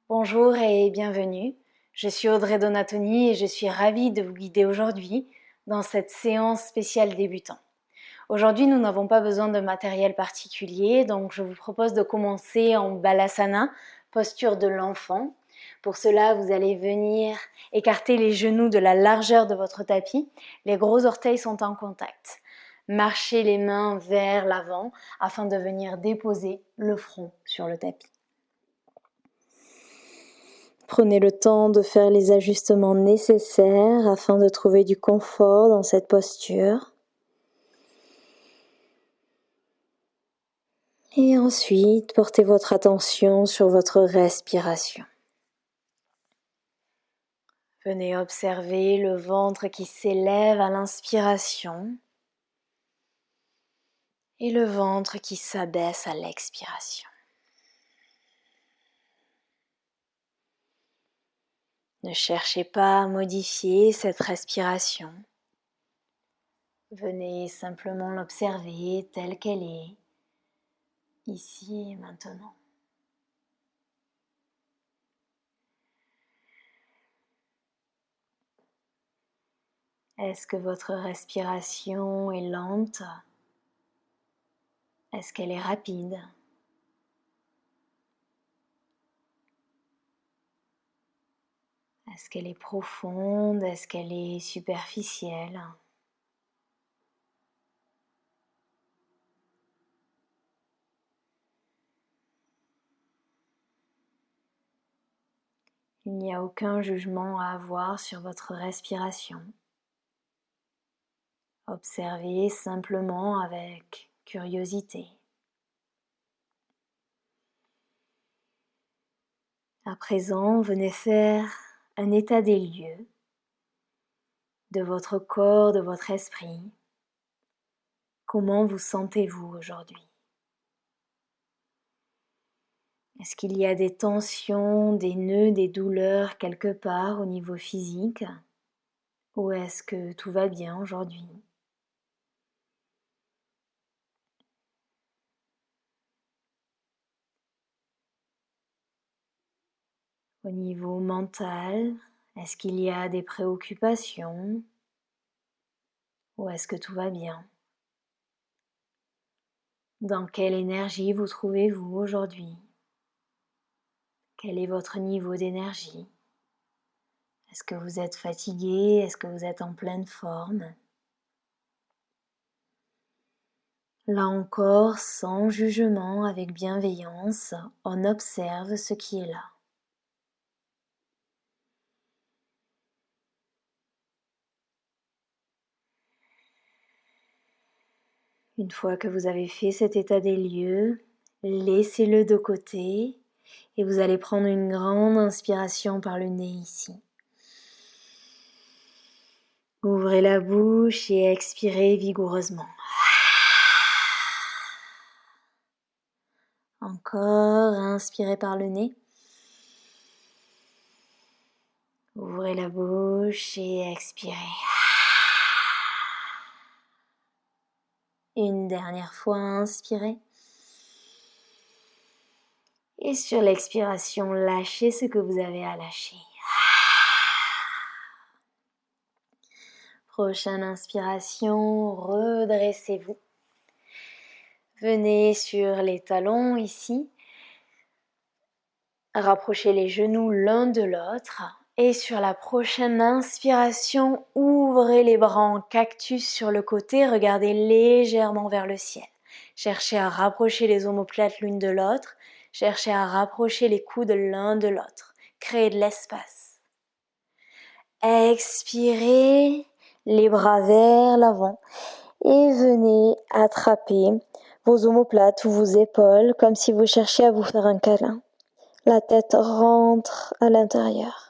Bonjour et bienvenue. Je suis Audrey Donatoni et je suis ravie de vous guider aujourd'hui dans cette séance spéciale débutant. Aujourd'hui, nous n'avons pas besoin de matériel particulier, donc je vous propose de commencer en Balasana, posture de l'enfant. Pour cela, vous allez venir écarter les genoux de la largeur de votre tapis. Les gros orteils sont en contact. Marchez les mains vers l'avant afin de venir déposer le front sur le tapis. Prenez le temps de faire les ajustements nécessaires afin de trouver du confort dans cette posture. Et ensuite, portez votre attention sur votre respiration. Venez observer le ventre qui s'élève à l'inspiration et le ventre qui s'abaisse à l'expiration. Ne cherchez pas à modifier cette respiration. Venez simplement l'observer telle qu'elle est, ici et maintenant. Est-ce que votre respiration est lente? Est-ce qu'elle est rapide? Est-ce qu'elle est profonde? Est-ce qu'elle est superficielle? Il n'y a aucun jugement à avoir sur votre respiration. Observez simplement avec curiosité. À présent, venez faire un état des lieux de votre corps, de votre esprit. Comment vous sentez-vous aujourd'hui? Est-ce qu'il y a des tensions, des nœuds, des douleurs quelque part au niveau physique? Ou est-ce que tout va bien aujourd'hui? Au niveau mental, est-ce qu'il y a des préoccupations? Ou est-ce que tout va bien? Dans quelle énergie vous trouvez-vous aujourd'hui? Quel est votre niveau d'énergie? Est-ce que vous êtes fatigué? Est-ce que vous êtes en pleine forme? Là encore, sans jugement, avec bienveillance, on observe ce qui est là. Une fois que vous avez fait cet état des lieux, laissez-le de côté et vous allez prendre une grande inspiration par le nez ici. Ouvrez la bouche et expirez vigoureusement. Encore, inspirez par le nez. Ouvrez la bouche et expirez. Une dernière fois, inspirez. Et sur l'expiration, lâchez ce que vous avez à lâcher. Prochaine inspiration, redressez-vous. Venez sur les talons ici. Rapprochez les genoux l'un de l'autre. Et sur la prochaine inspiration, ouvrez les bras en cactus sur le côté. Regardez légèrement vers le ciel. Cherchez à rapprocher les omoplates l'une de l'autre. Cherchez à rapprocher les coudes l'un de l'autre. Créez de l'espace. Expirez, les bras vers l'avant. Et venez attraper vos omoplates ou vos épaules comme si vous cherchiez à vous faire un câlin. La tête rentre à l'intérieur.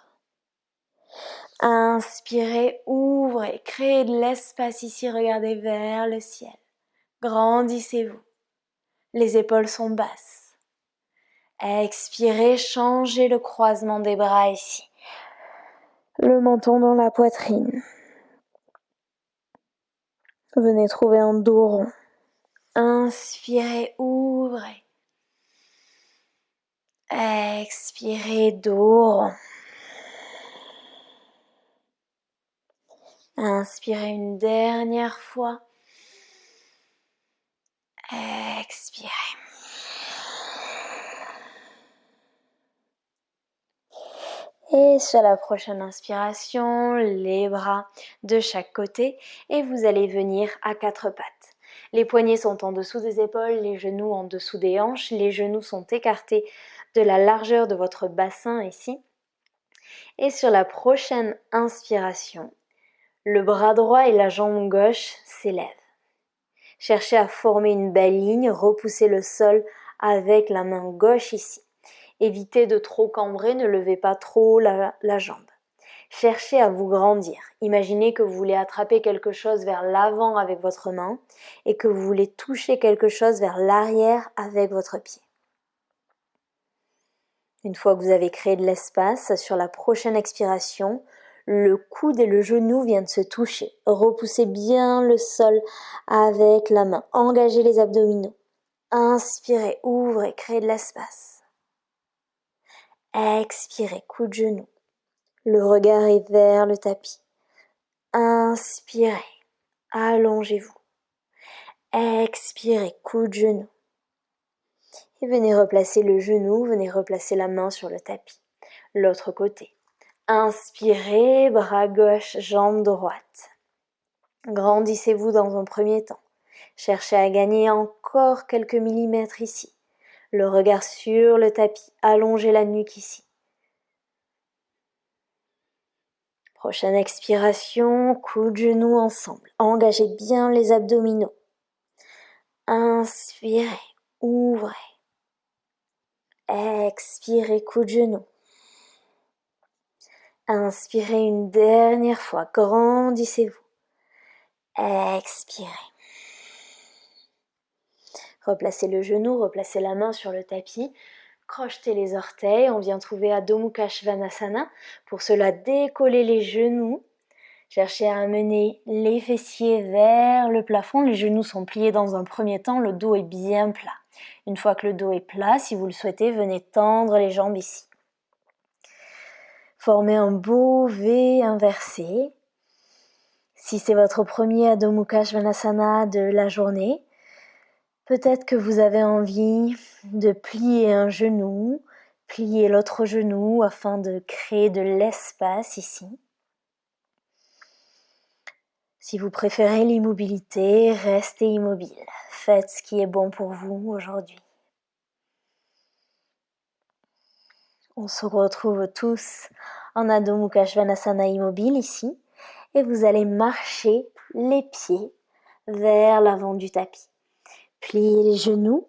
Inspirez, ouvrez, créez de l'espace ici, regardez vers le ciel. Grandissez-vous. Les épaules sont basses. Expirez, changez le croisement des bras ici. Le menton dans la poitrine. Venez trouver un dos rond. Inspirez, ouvrez. Expirez dos rond. Inspirez une dernière fois. Expirez. Et sur la prochaine inspiration, les bras de chaque côté et vous allez venir à quatre pattes. Les poignets sont en dessous des épaules, les genoux en dessous des hanches, les genoux sont écartés de la largeur de votre bassin ici. Et sur la prochaine inspiration, le bras droit et la jambe gauche s'élèvent. Cherchez à former une belle ligne, repoussez le sol avec la main gauche ici. Évitez de trop cambrer, ne levez pas trop la jambe. Cherchez à vous grandir. Imaginez que vous voulez attraper quelque chose vers l'avant avec votre main et que vous voulez toucher quelque chose vers l'arrière avec votre pied. Une fois que vous avez créé de l'espace, sur la prochaine expiration, le coude et le genou viennent se toucher. Repoussez bien le sol avec la main. Engagez les abdominaux. Inspirez, ouvrez, créez de l'espace. Expirez, coup de genou. Le regard est vers le tapis. Inspirez, allongez-vous. Expirez, coup de genou. Et venez replacer le genou, venez replacer la main sur le tapis. L'autre côté. Inspirez, bras gauche, jambe droite. Grandissez-vous dans un premier temps. Cherchez à gagner encore quelques millimètres ici. Le regard sur le tapis, allongez la nuque ici. Prochaine expiration, coude de genou ensemble. Engagez bien les abdominaux. Inspirez, ouvrez. Expirez, coude de genou. Inspirez une dernière fois, grandissez-vous. Expirez. Replacez le genou, replacez la main sur le tapis. Crochetez les orteils, on vient trouver Adho Mukha Svanasana. Pour cela, décollez les genoux. Cherchez à amener les fessiers vers le plafond. Les genoux sont pliés dans un premier temps, le dos est bien plat. Une fois que le dos est plat, si vous le souhaitez, venez tendre les jambes ici. Formez un beau V inversé. Si c'est votre premier Adho Mukha Svanasana de la journée, peut-être que vous avez envie de plier un genou, plier l'autre genou afin de créer de l'espace ici. Si vous préférez l'immobilité, restez immobile. Faites ce qui est bon pour vous aujourd'hui. On se retrouve tous en Adho Mukha Svanasana immobile ici. Et vous allez marcher les pieds vers l'avant du tapis. Pliez les genoux.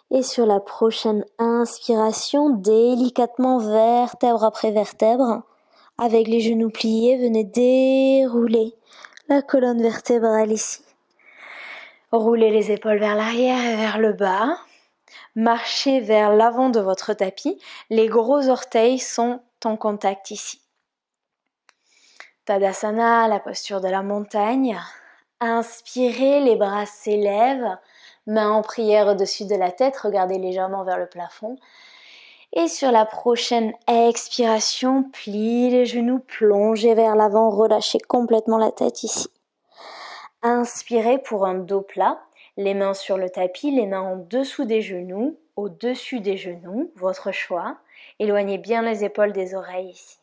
Et sur la prochaine inspiration, délicatement vertèbre après vertèbre, avec les genoux pliés, venez dérouler la colonne vertébrale ici. Roulez les épaules vers l'arrière et vers le bas. Marchez vers l'avant de votre tapis. Les gros orteils sont en contact ici. Tadasana, la posture de la montagne. Inspirez, les bras s'élèvent. Mains en prière au-dessus de la tête, regardez légèrement vers le plafond. Et sur la prochaine expiration, pliez les genoux, plongez vers l'avant, relâchez complètement la tête ici. Inspirez pour un dos plat, les mains sur le tapis, les mains en dessous des genoux, au-dessus des genoux, votre choix. Éloignez bien les épaules des oreilles ici.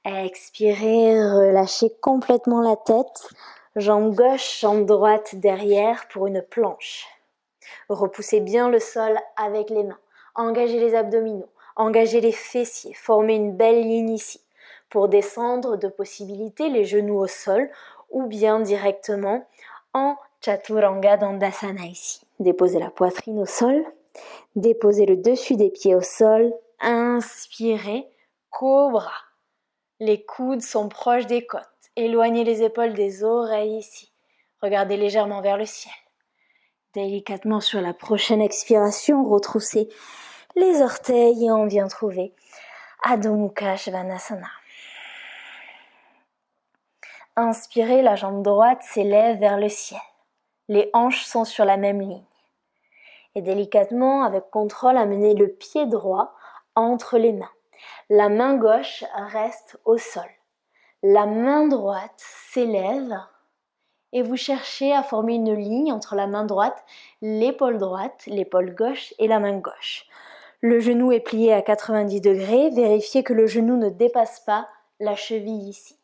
Expirez, relâchez complètement la tête. Jambe gauche, jambe droite derrière pour une planche. Repoussez bien le sol avec les mains. Engagez les abdominaux, engagez les fessiers, formez une belle ligne ici. Pour descendre, de possibilités, les genoux au sol ou bien directement en Chaturanga Dandasana ici. Déposez la poitrine au sol, déposez le dessus des pieds au sol, inspirez, cobra. Les coudes sont proches des côtes. Éloignez les épaules des oreilles ici. Regardez légèrement vers le ciel. Délicatement sur la prochaine expiration, retroussez les orteils et on vient trouver Adho Mukha Svanasana. Inspirez, la jambe droite s'élève vers le ciel. Les hanches sont sur la même ligne. Et délicatement, avec contrôle, amenez le pied droit entre les mains. La main gauche reste au sol. La main droite s'élève et vous cherchez à former une ligne entre la main droite, l'épaule gauche et la main gauche. Le genou est plié à 90 degrés. Vérifiez que le genou ne dépasse pas la cheville ici.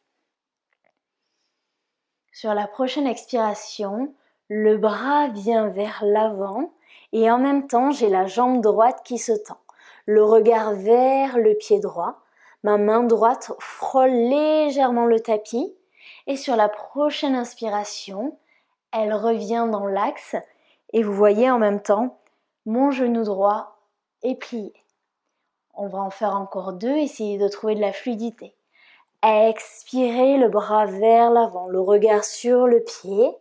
Sur la prochaine expiration, le bras vient vers l'avant et en même temps, j'ai la jambe droite qui se tend. Le regard vers le pied droit. Ma main droite frôle légèrement le tapis et sur la prochaine inspiration, elle revient dans l'axe et vous voyez en même temps, mon genou droit est plié. On va en faire encore 2, essayez de trouver de la fluidité. Expirez le bras vers l'avant, le regard sur le pied,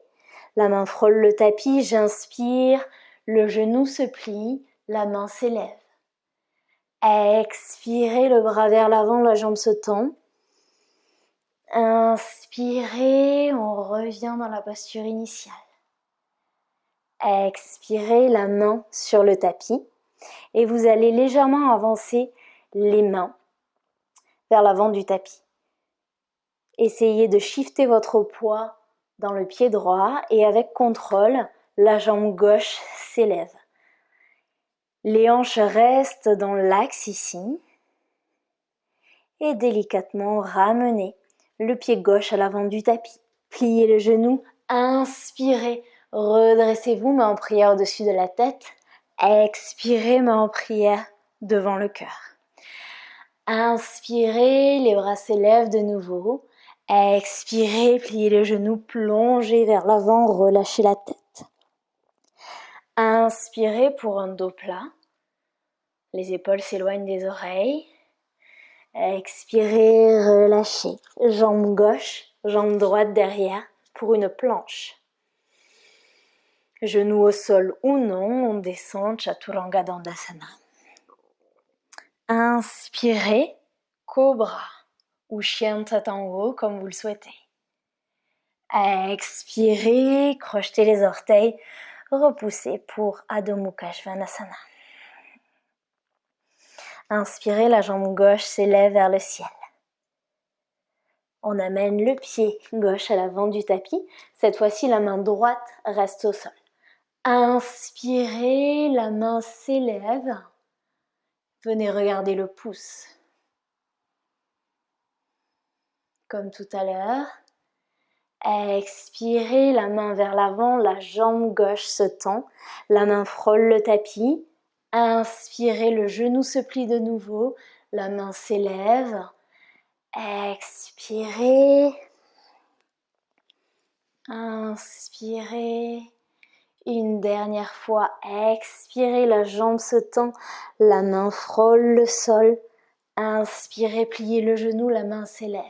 la main frôle le tapis, j'inspire, le genou se plie, la main s'élève. Expirez le bras vers l'avant, la jambe se tend. Inspirez, on revient dans la posture initiale. Expirez, la main sur le tapis et vous allez légèrement avancer les mains vers l'avant du tapis. Essayez de shifter votre poids dans le pied droit et avec contrôle, la jambe gauche s'élève. Les hanches restent dans l'axe ici et délicatement ramenez le pied gauche à l'avant du tapis. Pliez le genou, inspirez, redressez-vous, main en prière au-dessus de la tête. Expirez, main en prière devant le cœur. Inspirez, les bras s'élèvent de nouveau. Expirez, pliez le genou, plongez vers l'avant, relâchez la tête. Inspirez pour un dos plat. Les épaules s'éloignent des oreilles. Expirez, relâchez. Jambe gauche, jambe droite derrière pour une planche. Genoux au sol ou non, on descend, Chaturanga Dandasana. Inspirez, cobra ou chien tête en haut comme vous le souhaitez. Expirez, crochetez les orteils, repoussez pour Adho Mukha Svanasana. Inspirez, la jambe gauche s'élève vers le ciel. On amène le pied gauche à l'avant du tapis. Cette fois-ci, la main droite reste au sol. Inspirez, la main s'élève. Venez regarder le pouce. Comme tout à l'heure. Expirez, la main vers l'avant, la jambe gauche se tend. La main frôle le tapis. Inspirez, le genou se plie de nouveau. La main s'élève. Expirez. Inspirez. Une dernière fois, expirez, la jambe se tend, la main frôle le sol. Inspirez, pliez le genou, la main s'élève.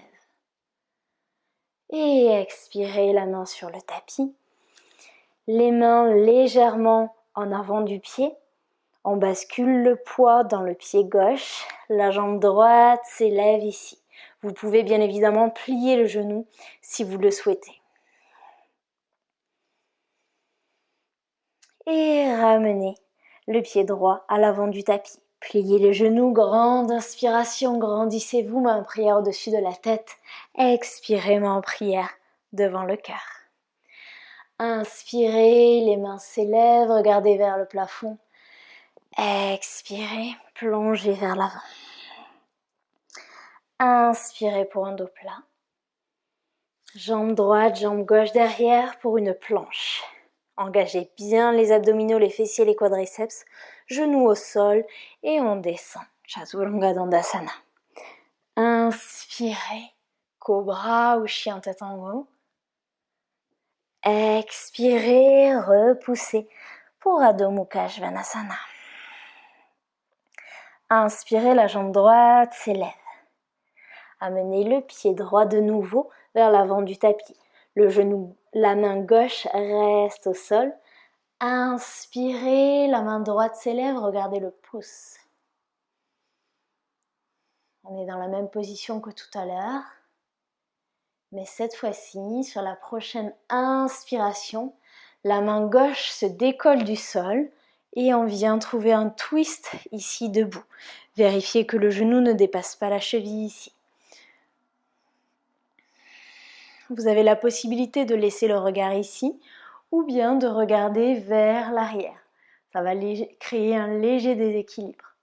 Et expirez, la main sur le tapis. Les mains légèrement en avant du pied. On bascule le poids dans le pied gauche. La jambe droite s'élève ici. Vous pouvez bien évidemment plier le genou si vous le souhaitez. Et ramenez le pied droit à l'avant du tapis. Pliez les genoux, grande inspiration, grandissez-vous, main en prière au-dessus de la tête. Expirez, main en prière devant le cœur. Inspirez, les mains s'élèvent, regardez vers le plafond. Expirez, plongez vers l'avant. Inspirez pour un dos plat. Jambe droite, jambe gauche derrière pour une planche. Engagez bien les abdominaux, les fessiers, les quadriceps, genoux au sol et on descend. Chaturanga Dandasana. Inspirez, cobra ou chien tête en haut. Expirez, repoussez pour Adho Mukha Svanasana. Inspirez, la jambe droite s'élève. Amenez le pied droit de nouveau vers l'avant du tapis. Le genou, la main gauche reste au sol. Inspirez, la main droite s'élève, regardez le pouce. On est dans la même position que tout à l'heure. Mais cette fois-ci, sur la prochaine inspiration, la main gauche se décolle du sol Et on vient trouver un twist ici debout. Vérifiez que le genou ne dépasse pas la cheville ici. Vous avez la possibilité de laisser le regard ici ou bien de regarder vers l'arrière. Ça va créer un léger déséquilibre.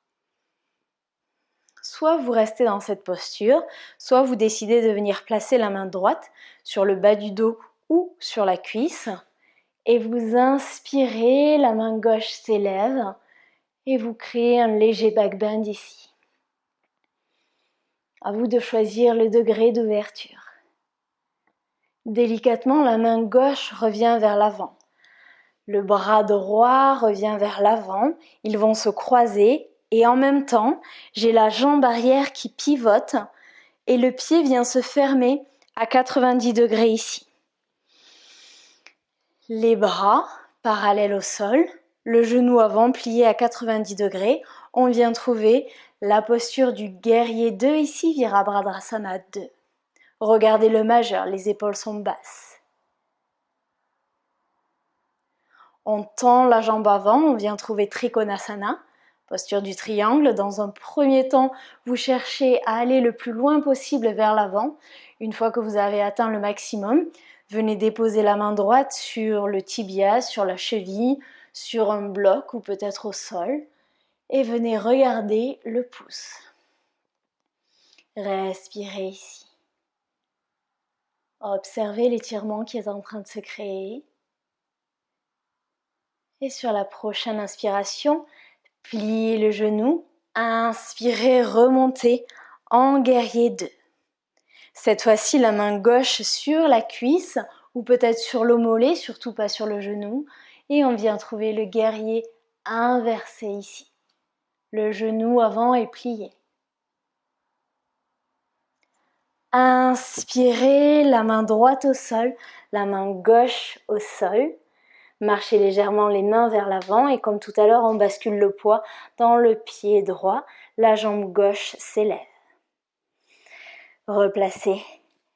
Soit vous restez dans cette posture, soit vous décidez de venir placer la main droite sur le bas du dos ou sur la cuisse. Et vous inspirez, la main gauche s'élève et vous créez un léger back bend ici. À vous de choisir le degré d'ouverture. Délicatement, la main gauche revient vers l'avant. Le bras droit revient vers l'avant. Ils vont se croiser et en même temps, j'ai la jambe arrière qui pivote et le pied vient se fermer à 90 degrés ici. Les bras parallèles au sol, le genou avant plié à 90 degrés. On vient trouver la posture du guerrier 2 ici, Virabhadrasana 2. Regardez le majeur, les épaules sont basses. On tend la jambe avant, on vient trouver Trikonasana, posture du triangle. Dans un premier temps, vous cherchez à aller le plus loin possible vers l'avant. Une fois que vous avez atteint le maximum, venez déposer la main droite sur le tibia, sur la cheville, sur un bloc ou peut-être au sol. Et venez regarder le pouce. Respirez ici. Observez l'étirement qui est en train de se créer. Et sur la prochaine inspiration, pliez le genou. Inspirez, remontez en guerrier 2. Cette fois-ci, la main gauche sur la cuisse ou peut-être sur le mollet, surtout pas sur le genou. Et on vient trouver le guerrier inversé ici. Le genou avant est plié. Inspirez, la main droite au sol, la main gauche au sol. Marchez légèrement les mains vers l'avant et comme tout à l'heure, on bascule le poids dans le pied droit. La jambe gauche s'élève. Replacez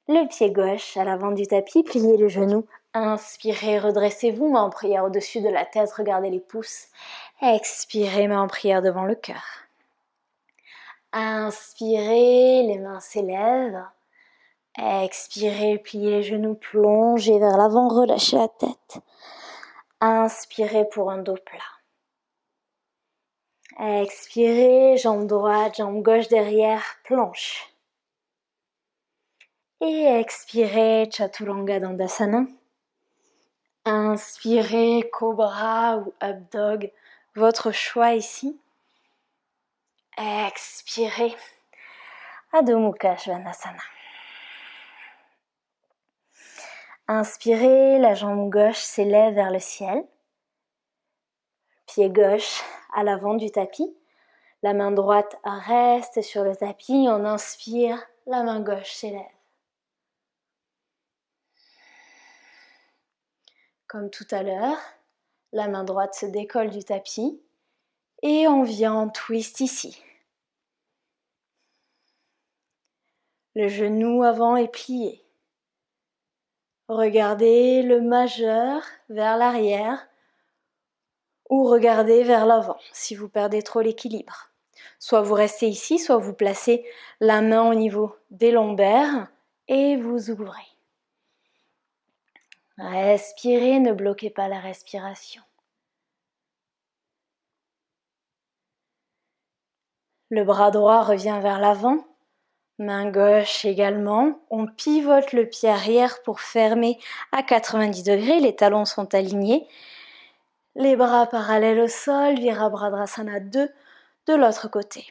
le pied gauche à l'avant du tapis, pliez le genou. Inspirez, redressez-vous, main en prière au-dessus de la tête, regardez les pouces. Expirez, main en prière devant le cœur. Inspirez, les mains s'élèvent. Expirez, pliez les genoux, plongez vers l'avant, relâchez la tête. Inspirez pour un dos plat. Expirez, jambe droite, jambe gauche derrière, planche. Et expirez, Chaturanga Dandasana. Inspirez, Cobra ou Up Dog, votre choix ici. Expirez, Adho Mukha Svanasana. Inspirez, la jambe gauche s'élève vers le ciel. Pied gauche à l'avant du tapis. La main droite reste sur le tapis. On inspire, la main gauche s'élève. Comme tout à l'heure, la main droite se décolle du tapis et on vient en twist ici. Le genou avant est plié. Regardez le majeur vers l'arrière ou regardez vers l'avant si vous perdez trop l'équilibre. Soit vous restez ici, soit vous placez la main au niveau des lombaires et vous ouvrez. Respirez, ne bloquez pas la respiration. Le bras droit revient vers l'avant, main gauche également. On pivote le pied arrière pour fermer à 90 degrés, les talons sont alignés. Les bras parallèles au sol, Virabhadrasana 2 de l'autre côté.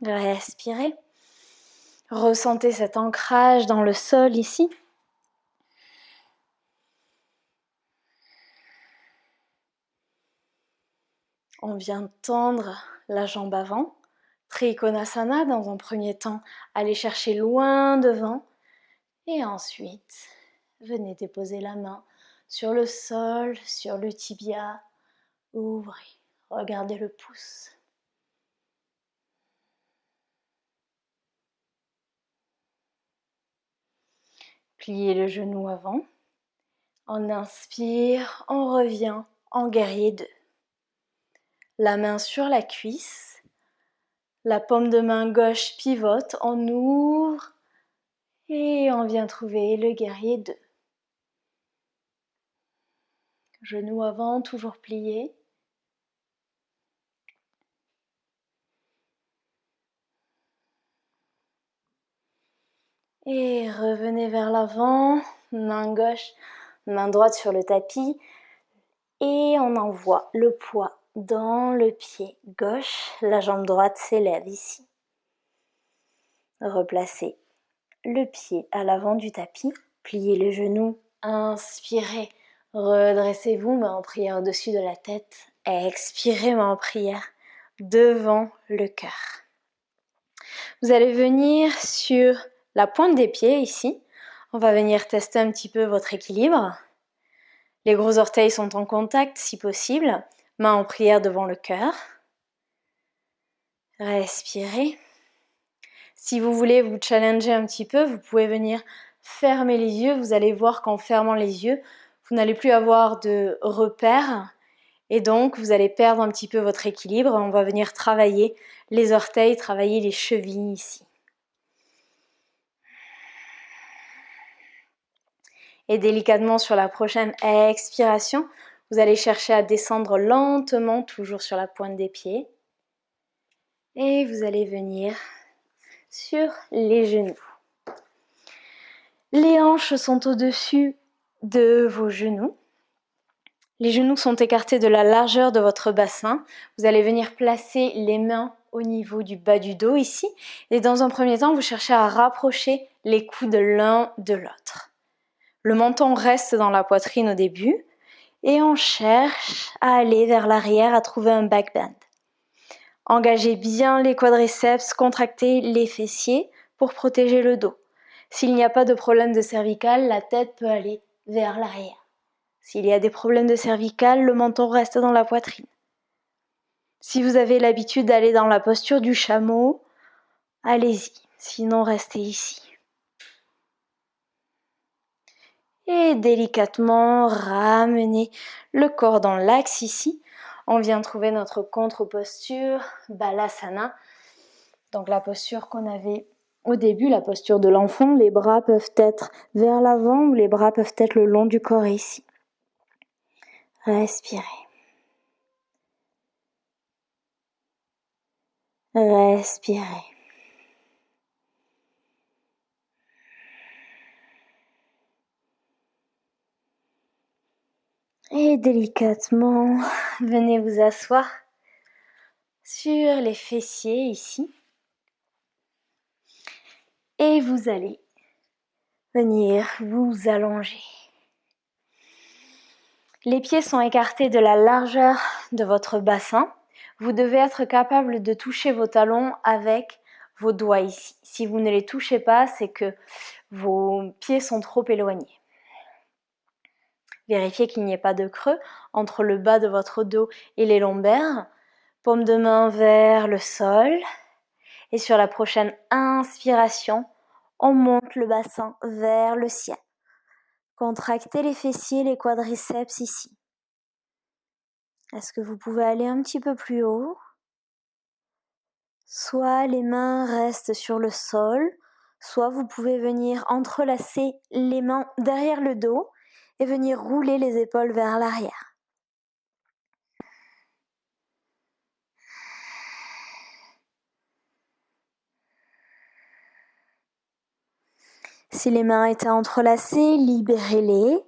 Respirez. Ressentez cet ancrage dans le sol ici. On vient tendre la jambe avant. Trikonasana dans un premier temps, allez chercher loin devant. Et ensuite, venez déposer la main sur le sol, sur le tibia. Ouvrez, regardez le pouce. Pliez le genou avant. On inspire, on revient en guerrier 2. la main sur la cuisse, la paume de main gauche pivote, on ouvre et on vient trouver le guerrier 2. Genou avant, toujours plié. Et revenez vers l'avant, main gauche, main droite sur le tapis. Et on envoie le poids dans le pied gauche. La jambe droite s'élève ici. Replacez le pied à l'avant du tapis. Pliez les genoux. Inspirez. Redressez-vous, main en prière au-dessus de la tête. Expirez, main en prière devant le cœur. Vous allez venir sur la pointe des pieds ici. On va venir tester un petit peu votre équilibre. Les gros orteils sont en contact si possible. Main en prière devant le cœur. Respirez. Si vous voulez vous challenger un petit peu, vous pouvez venir fermer les yeux. Vous allez voir qu'en fermant les yeux, vous n'allez plus avoir de repères. Et donc, vous allez perdre un petit peu votre équilibre. On va venir travailler les orteils, travailler les chevilles ici. Et délicatement sur la prochaine expiration, vous allez chercher à descendre lentement, toujours sur la pointe des pieds. Et vous allez venir sur les genoux. Les hanches sont au-dessus de vos genoux. Les genoux sont écartés de la largeur de votre bassin. Vous allez venir placer les mains au niveau du bas du dos ici. Et dans un premier temps, vous cherchez à rapprocher les coudes l'un de l'autre. Le menton reste dans la poitrine au début. Et on cherche à aller vers l'arrière, à trouver un back bend. Engagez bien les quadriceps, contractez les fessiers pour protéger le dos. S'il n'y a pas de problème de cervical, la tête peut aller vers l'arrière. S'il y a des problèmes de cervical, le menton reste dans la poitrine. Si vous avez l'habitude d'aller dans la posture du chameau, allez-y, sinon restez ici. Et délicatement, ramenez le corps dans l'axe ici. On vient trouver notre contre-posture, Balasana. Donc la posture qu'on avait au début, la posture de l'enfant. Les bras peuvent être vers l'avant ou les bras peuvent être le long du corps ici. Respirez. Respirez. Et délicatement, venez vous asseoir sur les fessiers ici. Et vous allez venir vous allonger. Les pieds sont écartés de la largeur de votre bassin. Vous devez être capable de toucher vos talons avec vos doigts ici. Si vous ne les touchez pas, c'est que vos pieds sont trop éloignés. Vérifiez qu'il n'y ait pas de creux entre le bas de votre dos et les lombaires. Paume de main vers le sol. Et sur la prochaine inspiration, on monte le bassin vers le ciel. Contractez les fessiers, les quadriceps ici. Est-ce que vous pouvez aller un petit peu plus haut? Soit les mains restent sur le sol, soit vous pouvez venir entrelacer les mains derrière le dos et venir rouler les épaules vers l'arrière. Si les mains étaient entrelacées, libérez-les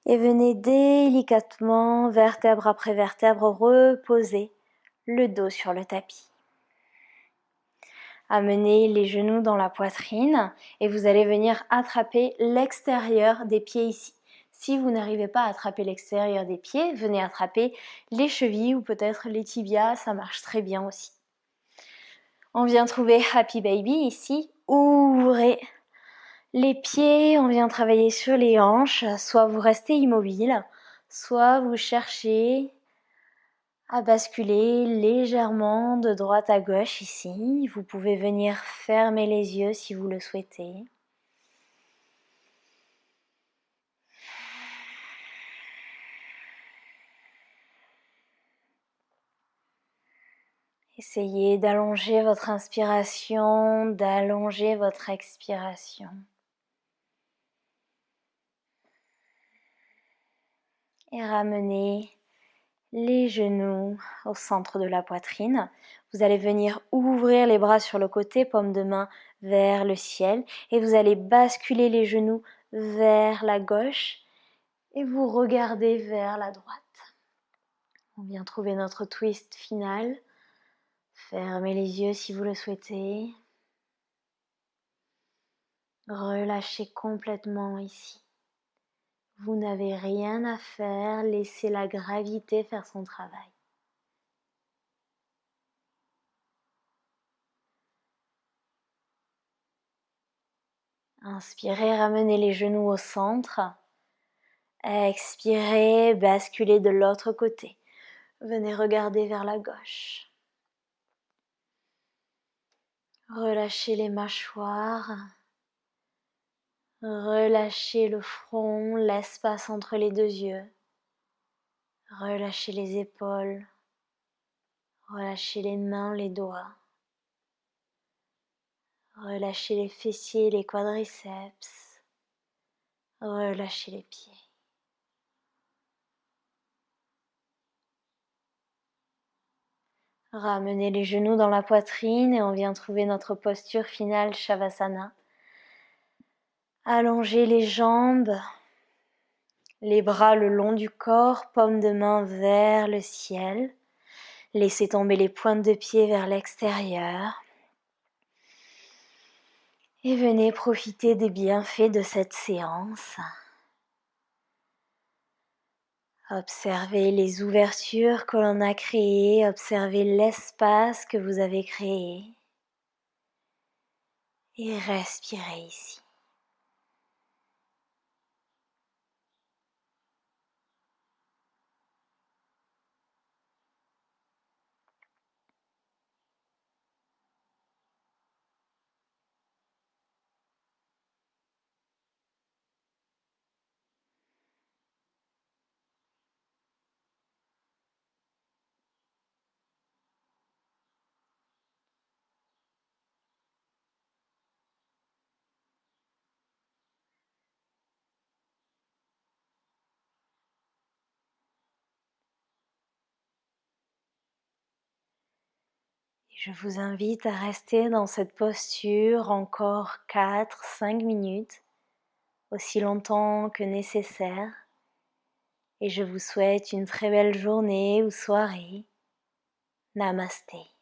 et venez délicatement, vertèbre après vertèbre, reposer le dos sur le tapis. Amenez les genoux dans la poitrine et vous allez venir attraper l'extérieur des pieds ici. Si vous n'arrivez pas à attraper l'extérieur des pieds, venez attraper les chevilles ou peut-être les tibias, ça marche très bien aussi. On vient trouver Happy Baby ici. Ouvrez les pieds, on vient travailler sur les hanches. Soit vous restez immobile, soit vous cherchez à basculer légèrement de droite à gauche ici. Vous pouvez venir fermer les yeux si vous le souhaitez. Essayez d'allonger votre inspiration, d'allonger votre expiration. Et ramenez les genoux au centre de la poitrine. Vous allez venir ouvrir les bras sur le côté, paume de main vers le ciel. Et vous allez basculer les genoux vers la gauche. Et vous regardez vers la droite. On vient trouver notre twist final. Fermez les yeux si vous le souhaitez. Relâchez complètement ici. Vous n'avez rien à faire, laissez la gravité faire son travail. Inspirez, ramenez les genoux au centre. Expirez, basculez de l'autre côté. Venez regarder vers la gauche. Relâchez les mâchoires. Relâchez le front, l'espace entre les deux yeux. Relâchez les épaules. Relâchez les mains, les doigts. Relâchez les fessiers, les quadriceps. Relâchez les pieds. Ramenez les genoux dans la poitrine et on vient trouver notre posture finale Shavasana. Allongez les jambes, les bras le long du corps, paume de main vers le ciel. Laissez tomber les pointes de pied vers l'extérieur. Et venez profiter des bienfaits de cette séance. Observez les ouvertures que l'on a créées, observez l'espace que vous avez créé et respirez ici. Je vous invite à rester dans cette posture encore 4-5 minutes, aussi longtemps que nécessaire. Et je vous souhaite une très belle journée ou soirée. Namasté.